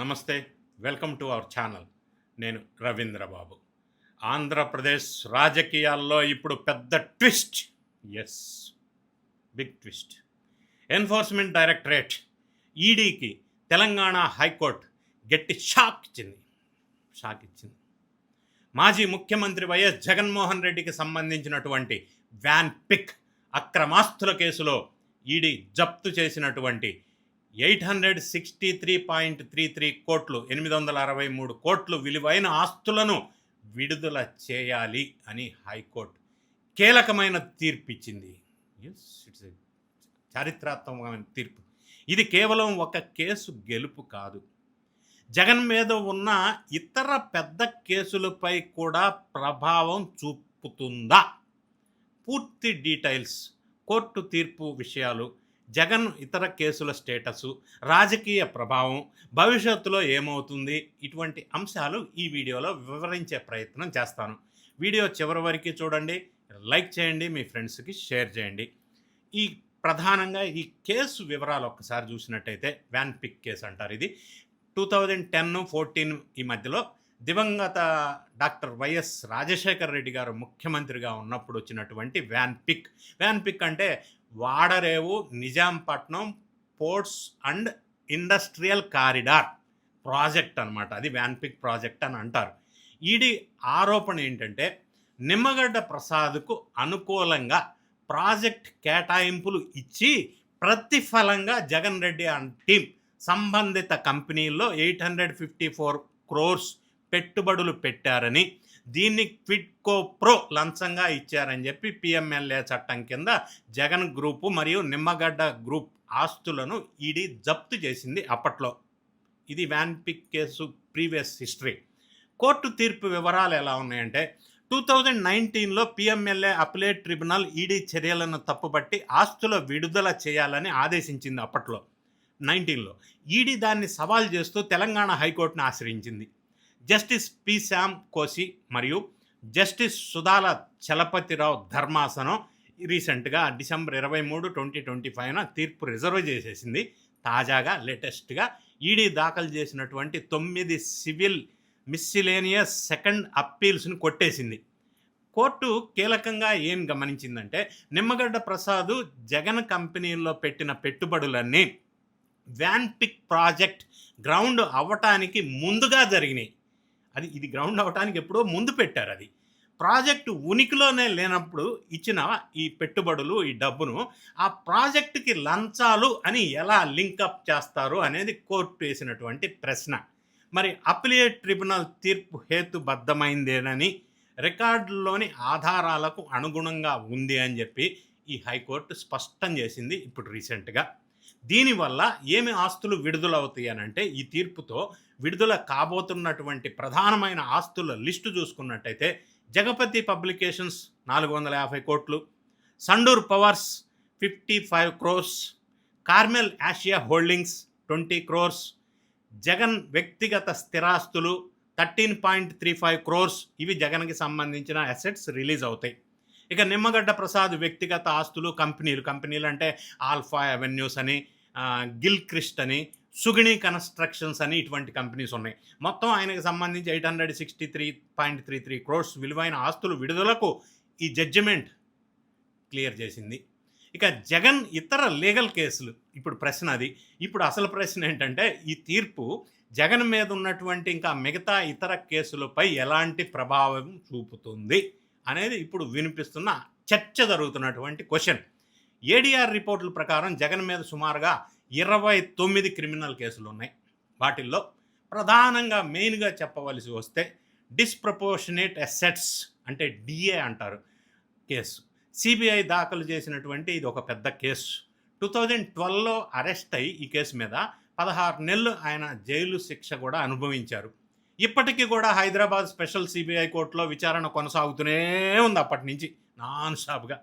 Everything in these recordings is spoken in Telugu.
నమస్తే. Welcome to our channel. నేను రవీంద్రబాబు. ఆంధ్రప్రదేశ్ రాజకీయాల్లో ఇప్పుడు పెద్ద twist. Yes, big twist. Enforcement directorate ఈడీకి తెలంగాణ హైకోర్టు గట్టి షాక్ ఇచ్చింది. మాజీ ముఖ్యమంత్రి వైఎస్ జగన్మోహన్ రెడ్డికి సంబంధించినటువంటి వ్యాన్ పిక్ అక్రమాస్తుల కేసులో ఈడీ జప్తు చేసినటువంటి 863.33 కోట్లు 863 కోట్లు విలువైన ఆస్తులను విడుదల చేయాలి అని హైకోర్టు కీలకమైన తీర్పు ఇచ్చింది. ఎస్, ఇట్స్ ఎ చారిత్రాత్మకమైన తీర్పు. ఇది కేవలం ఒక కేసు గెలుపు కాదు, జగన్ మీద ఉన్న ఇతర పెద్ద కేసులపై కూడా ప్రభావం చూపుతుందా? పూర్తి డీటెయిల్స్, కోర్టు తీర్పు విషయాలు, జగన్ ఇతర కేసుల స్టేటసు, రాజకీయ ప్రభావం, భవిష్యత్తులో ఏమవుతుంది, ఇటువంటి అంశాలు ఈ వీడియోలో వివరించే ప్రయత్నం చేస్తాను. వీడియో చివరి వరకు చూడండి, లైక్ చేయండి, మీ ఫ్రెండ్స్కి షేర్ చేయండి. ఈ ప్రధానంగా ఈ కేసు వివరాలు ఒక్కసారి చూసినట్టయితే వ్యాన్ పిక్ కేసు అంటారు. ఇది 2010-14 ఈ మధ్యలో దివంగత డాక్టర్ వైఎస్ రాజశేఖర్ రెడ్డి గారు ముఖ్యమంత్రిగా ఉన్నప్పుడు వచ్చినటువంటి వ్యాన్ పిక్ అంటే Vadarevu Nizampatnam ports and industrial corridor project అనమాట. అది వ్యాన్ పిక్ ప్రాజెక్ట్ అని అంటారు. ఈడీ ఆరోపణ ఏంటంటే నిమ్మగడ్డ ప్రసాద్కు అనుకూలంగా ప్రాజెక్ట్ కేటాయింపులు ఇచ్చి ప్రతిఫలంగా జగన్ రెడ్డి అండ్ టీం సంబంధిత కంపెనీల్లో 854 క్రోర్స్ పెట్టుబడులు పెట్టారని, దీన్ని క్విడ్కో ప్రో లంచంగా ఇచ్చారని చెప్పి పిఎంఎల్ఏ చట్టం కింద జగన్ గ్రూపు మరియు నిమ్మగడ్డ గ్రూప్ ఆస్తులను ఈడీ జప్తు చేసింది అప్పట్లో. ఇది Vanpic case previous history. Court తీర్పు వివరాలు ఎలా ఉన్నాయంటే 2019లో పిఎంఎల్ఏ అపిలేట్ ట్రిబ్యునల్ ఈడీ చర్యలను తప్పుపట్టి ఆస్తుల విడుదల చేయాలని ఆదేశించింది. అప్పట్లో 19లో ఈడీ దాన్ని సవాల్ చేస్తూ తెలంగాణ హైకోర్టును ఆశ్రయించింది. జస్టిస్ పి శ్యామ్ కోసి మరియు జస్టిస్ సుధాల చలపతిరావు ధర్మాసనం రీసెంట్గా డిసెంబర్ 23, 2025 తీర్పు రిజర్వ్ చేసేసింది. తాజాగా లేటెస్ట్గా ఈడీ దాఖలు చేసినటువంటి 9 సివిల్ మిస్సిలేనియస్ సెకండ్ అప్పీల్స్ని కొట్టేసింది. కోర్టు కీలకంగా ఏం గమనించిందంటే నిమ్మగడ్డ ప్రసాద్ జగన్ కంపెనీల్లో పెట్టిన పెట్టుబడులన్నీ వ్యాన్ పిక్ ప్రాజెక్ట్ గ్రౌండ్ అవ్వటానికి ముందుగా జరిగినాయి. ఇది గ్రౌండ్ అవ్వటానికి ఎప్పుడో ముందు పెట్టారు. అది ప్రాజెక్టు ఉనికిలోనే లేనప్పుడు ఇచ్చిన ఈ పెట్టుబడులు, ఈ డబ్బును ఆ ప్రాజెక్టుకి లంచాలు అని ఎలా లింకప్ చేస్తారు అనేది కోర్టు వేసినటువంటి ప్రశ్న. మరి అపిలేట్ ట్రిబ్యునల్ తీర్పు హేతుబద్ధమైందేనని, రికార్డుల్లోని ఆధారాలకు అనుగుణంగా ఉంది అని చెప్పి ఈ హైకోర్టు స్పష్టం చేసింది ఇప్పుడు రీసెంట్గా. దీనివల్ల ఏమి ఆస్తులు విడుదలవుతాయి అని అంటే, ఈ తీర్పుతో విడుదల కాబోతున్నటువంటి ప్రధానమైన ఆస్తుల లిస్టు చూసుకున్నట్టయితే జగపతి పబ్లికేషన్స్ 450 కోట్లు, Sandur powers 55 crores, Carmel Asia holdings 20 crores, Jagan వ్యక్తిగత స్థిరాస్తులు 13.35 క్రోర్స్. ఇవి జగన్కి సంబంధించిన అసెట్స్ రిలీజ్ అవుతాయి. ఇక నిమ్మగడ్డ ప్రసాద్ వ్యక్తిగత ఆస్తులు, కంపెనీలు అంటే ఆల్ఫా అవెన్యూస్ అని, గిల్ క్రిస్ట్ అని, సుగిణి కన్స్ట్రక్షన్స్ అని ఇటువంటి కంపెనీస్ ఉన్నాయి. మొత్తం ఆయనకు సంబంధించి 863.33 క్రోర్స్ విలువైన ఆస్తులు విడుదలకు ఈ జడ్జిమెంట్ క్లియర్ చేసింది. ఇక జగన్ ఇతర లీగల్ కేసులు, ఇప్పుడు ప్రశ్న అది. ఇప్పుడు అసలు ప్రశ్న ఏంటంటే ఈ తీర్పు జగన్ మీద ఉన్నటువంటి ఇంకా మిగతా ఇతర కేసులపై ఎలాంటి ప్రభావం చూపుతుంది అనేది ఇప్పుడు వినిపిస్తున్న చర్చ జరుగుతున్నటువంటి క్వశ్చన్. ఏడీఆర్ రిపోర్టుల ప్రకారం జగన్ మీద సుమారుగా 29 క్రిమినల్ కేసులు ఉన్నాయి. వాటిల్లో ప్రధానంగా మెయిన్గా చెప్పవలసి వస్తే డిస్ప్రపోర్షనేట్ అసెట్స్ అంటే డిఏ అంటారు కేసు. సిబిఐ దాఖలు చేసినటువంటి ఇది ఒక పెద్ద కేసు. 2012లో అరెస్ట్ అయ్యి ఈ కేసు మీద 16 నెలలు ఆయన జైలు శిక్ష కూడా అనుభవించారు. ఇప్పటికీ కూడా హైదరాబాద్ స్పెషల్ సిబిఐ కోర్టులో విచారణ కొనసాగుతూనే ఉంది అప్పటి నుంచి నాన్ స్టాప్గా.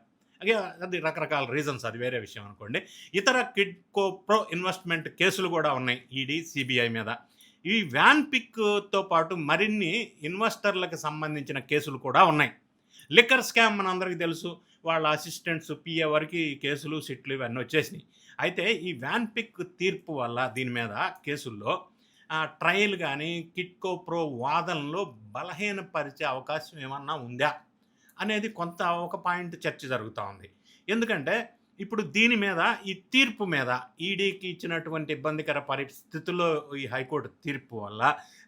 అది రకరకాల రీజన్స్, అది వేరే విషయం అనుకోండి. ఇతర కిడ్కో ప్రో ఇన్వెస్ట్మెంట్ కేసులు కూడా ఉన్నాయి ఈడీ సిబిఐ మీద. ఈ వ్యాన్ పిక్తో పాటు మరిన్ని ఇన్వెస్టర్లకు సంబంధించిన కేసులు కూడా ఉన్నాయి. లిక్కర్ స్కామ్ మనందరికీ తెలుసు, వాళ్ళ అసిస్టెంట్స్ పిఏ వరకు ఈ కేసులు, సిట్లు ఇవన్నీ వచ్చేసినాయి. అయితే ఈ వ్యాన్ పిక్ తీర్పు వల్ల దీని మీద కేసుల్లో ట్రయల్ గానీ, కిట్కో ప్రో వాదనలో బలహీనపరిచే అవకాశం ఏమన్నా ఉందా? అనేది కొంత ఒక పాయింట్ చర్చ జరుగుతా ఉంది. ఎందుకంటే ఇప్పుడు దీని మీద ఈ తీర్పు మీద ఈడీకి ఇచ్చినటువంటి ఇబ్బందికర పరిస్థితుల్లో ఈ హైకోర్టు తీర్పు వల్ల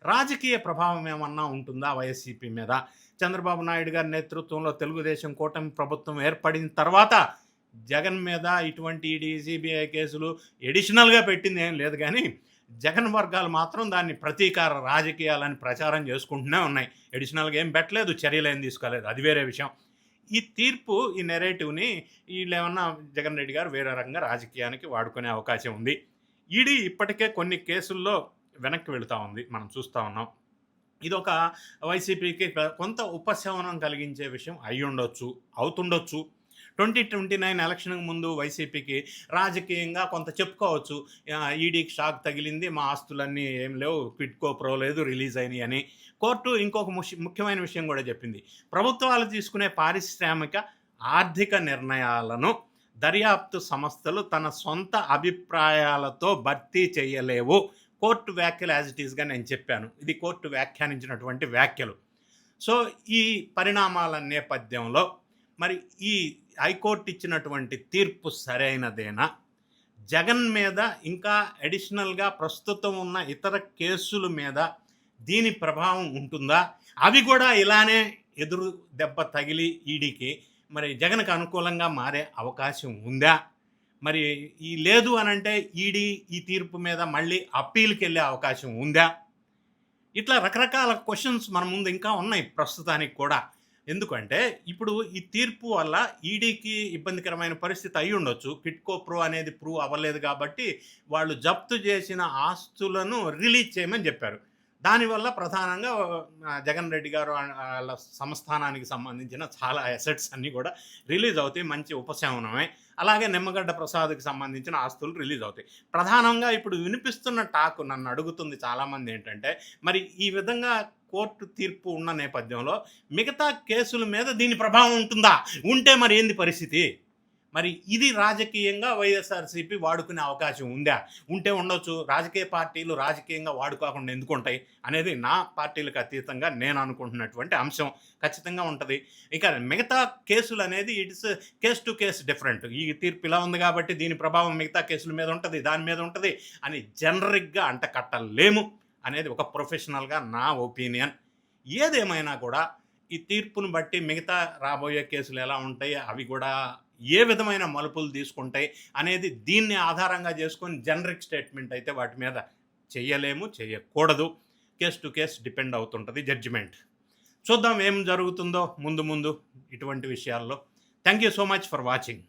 రాజకీయ ప్రభావం ఏమన్నా ఉంటుందా వైఎస్‌సీపీ మీద? చంద్రబాబు నాయుడు గారి నేతృత్వంలో తెలుగుదేశం కూటమి ప్రభుత్వం ఏర్పడిన తర్వాత జగన్ మీద ఇటువంటి ఈడీ, సీబీఐ కేసులు ఎడిషనల్‌గా పెట్టింది ఏం లేదు గానీ, జగన్ వర్గాలు మాత్రం దాన్ని ప్రతీకార రాజకీయాలని ప్రచారం చేసుకుంటూనే ఉన్నాయి. ఎడిషనల్‌గా ఏం పెట్టలేదు, చర్యలేం తీసుకోలేదు. అది వేరే విషయం. ఈ తీర్పు, ఈ నెరేటివ్‌ని ఈళ్ళేమన్నా జగన్ రెడ్డి గారు వేరే రకంగా రాజకీయానికి వాడుకునే అవకాశం ఉంది. ఈడీ ఇప్పటికే కొన్ని కేసుల్లో వెనక్కి వెళుతా ఉంది. మనం చూస్తా ఉన్నాం. ఇదొక వైసీపీకి కొంత ఉపశమనం కలిగించే విషయం అయ్యుండొచ్చు, అవుతుండొచ్చు. 2029 ఎలక్షన్‌కి ముందు వైసీపీకి రాజకీయంగా కొంత చెప్పుకోవచ్చు. ఈడీకి షాక్ తగిలింది, మా ఆస్తులన్నీ ఏం లేవు, క్విట్‌కో ప్రో లేదు, రిలీజ్ అయినాయి అని. కోర్టు ఇంకొక ముఖ్యమైన విషయం కూడా చెప్పింది. ప్రభుత్వాలు తీసుకునే పారిశ్రామిక, ఆర్థిక నిర్ణయాలను దర్యాప్తు సంస్థలు తన సొంత అభిప్రాయాలతో భర్తీ చేయలేవు. కోర్టు వ్యాఖ్యలు యాజ్ ఇట్ ఈస్‌గా నేను చెప్పాను. ఇది కోర్టు వ్యాఖ్యానించినటువంటి వ్యాఖ్యలు. సో, ఈ పరిణామాల నేపథ్యంలో మరి ఈ హైకోర్టు ఇచ్చినటువంటి తీర్పు సరైనదేనా? జగన్ మీద ఇంకా అడిషనల్‌గా ప్రస్తుతం ఉన్న ఇతర కేసుల మీద దీని ప్రభావం ఉంటుందా? అవి కూడా ఇలానే ఎదురు దెబ్బ తగిలి ఈడీకి మరి జగన్‌కి అనుకూలంగా మారే అవకాశం ఉందా? మరి ఈ లేదు అనంటే ఈడీ ఈ తీర్పు మీద మళ్ళీ అప్పీల్‌కెళ్ళే అవకాశం ఉందా? ఇట్లా రకరకాల క్వెషన్స్ మన ముందు ఇంకా ఉన్నాయి ప్రస్తుతానికి కూడా. ఎందుకంటే ఇప్పుడు ఈ తీర్పు వల్ల ఈడీకి ఇబ్బందికరమైన పరిస్థితి అయ్యుండొచ్చు. కిట్కో ప్రో అనేది ప్రూవ్ అవ్వలేదు కాబట్టి వాళ్ళు జప్తు చేసిన ఆస్తులను రిలీజ్ చేయమని చెప్పారు. దానివల్ల ప్రధానంగా జగన్ రెడ్డి గారు ఆళ్ళ సంస్థానానికి సంబంధించిన చాలా అసెట్స్ అన్నీ కూడా రిలీజ్ అవుతాయి. మంచి ఉపశమనమే. అలాగే నిమ్మగడ్డ ప్రసాద్‌కి సంబంధించిన ఆస్తులు రిలీజ్ అవుతాయి. ప్రధానంగా ఇప్పుడు వినిపిస్తున్న టాక్ నన్ను అడుగుతుంది చాలామంది ఏంటంటే, మరి ఈ విధంగా కోర్టు తీర్పు ఉన్న నేపథ్యంలో మిగతా కేసుల మీద దీని ప్రభావం ఉంటుందా? ఉంటే మరి ఏంది పరిస్థితి? మరి ఇది రాజకీయంగా వైఎస్ఆర్‌సీపీ వాడుకునే అవకాశం ఉందా? ఉంటే ఉండొచ్చు. రాజకీయ పార్టీలు రాజకీయంగా వాడుకోకుండా ఎందుకుంటాయి అనేది నా పార్టీలకు అతీతంగా నేను అనుకుంటున్నటువంటి అంశం. ఖచ్చితంగా ఉంటది. ఇక మిగతా కేసులు అనేది it's case to case different. ఈ తీర్పు ఇలా ఉంది కాబట్టి దీని ప్రభావం మిగతా కేసుల మీద ఉంటది, దాని మీద ఉంటది అని జనరిక్‌గా అంటకట్టలేము అనేది ఒక ప్రొఫెషనల్‌గా నా ఒపీనియన్. ఏదేమైనా కూడా ఈ తీర్పును బట్టి మిగతా రాబోయే కేసులు ఎలా ఉంటాయి, అవి కూడా ఏ విధమైన మలుపులు తీసుకుంటాయి అనేది దీన్ని ఆధారంగా చేసుకొని జనరిక్ స్టేట్మెంట్ అయితే వాటి మీద చెయ్యలేము, చేయకూడదు. కేస్ టు కేస్ డిపెండ్ అవుతుంటుంది జడ్జిమెంట్. చూద్దాం ఏం జరుగుతుందో ముందు ముందు ఇటువంటి విషయాల్లో. Thank you so much for watching.